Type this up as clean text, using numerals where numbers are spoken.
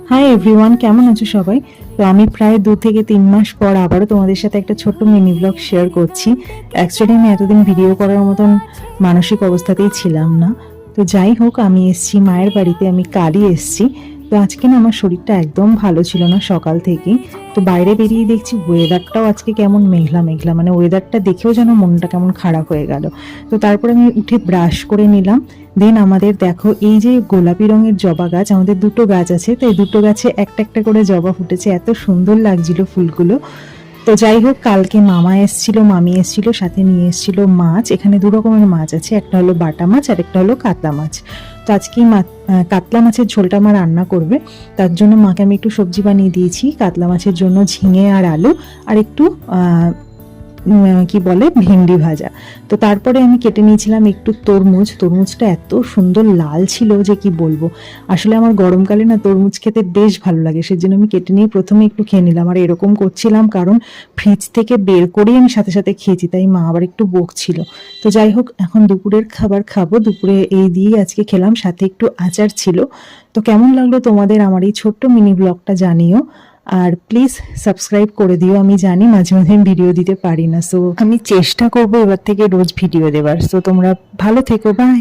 Hi everyone, কেমন আছো সবাই? তো আমি প্রায় 2 থেকে 3 মাস পর আবারও তোমাদের সাথে একটা ছোট্ট মিনি ব্লগ শেয়ার করছি। অ্যাকচুয়ালি আমি এতদিন ভিডিও করার মতন মানসিক অবস্থাতেই ছিলাম না। তো যাই হোক, আমি এসছি মায়ের বাড়িতে, আমি কালই এসছি। তো আজকে না আমার শরীরটা একদম ভালো ছিল না সকাল থেকেই। তো বাইরে বেরিয়ে দেখছি ওয়েদারটাও আজকে কেমন মেঘলা মেঘলা, মানে ওয়েদারটা দেখেও যেন মনটা কেমন খারাপ হয়ে গেল। তো তারপরে আমি উঠে ব্রাশ করে নিলাম। দেন আমাদের দেখো এই যে গোলাপি রঙের জবা গাছ, আমাদের দুটো গাছ আছে, তো এই দুটো গাছে একটা একটা করে জবা ফুটেছে, এত সুন্দর লাগছিল ফুলগুলো। তো যাই হোক, কালকে মামা এসেছিল, মামি এসেছিল, সাথে নিয়ে এসেছিল মাছ। এখানে 2 রকমের মাছ আছে, একটা হলো বাটা মাছ আর একটা হলো কাতলা মাছ। তো আজকে কাতলা মাছের ঝোলটা মা রান্না করবে, তার জন্য মাকে আমি একটু সবজি বানিয়ে দিয়েছি। কাতলা মাছের জন্য ঝিঙে আর আলু আর একটু কি বলে ভেন্ডি ভাজা। তো তারপরে আমি কেটে নিয়েছিলাম একটু তরমুজ। তরমুজটা এত সুন্দর লাল ছিল যে কি বলবো। আসলে আমার গরমকালে না তরমুজ খেতে বেশ ভালো লাগে, সেজন্য আমি কেটে নিয়ে প্রথমে একটু খেয়ে নিলাম। আর এরকম করছিলাম কারণ ফ্রিজ থেকে বের করেই আমি সাথে সাথে খেয়েছি, তাই মা আবার একটু বকছিল। তো যাই হোক, এখন দুপুরের খাবার খাবো। দুপুরে এই দিয়েই আজকে খেলাম, সাথে একটু আচার ছিল। তো কেমন লাগলো তোমাদের আমার এই ছোট্ট মিনি ব্লগটা জানিও। আর প্লিজ সাবস্ক্রাইব করে দিও। আমি জানি মাঝে মাঝে আমি ভিডিও দিতে পারি না, সো আমি চেষ্টা করবো এবার থেকে রোজ ভিডিও দেবার। সো তোমরা ভালো থেকো, বাই।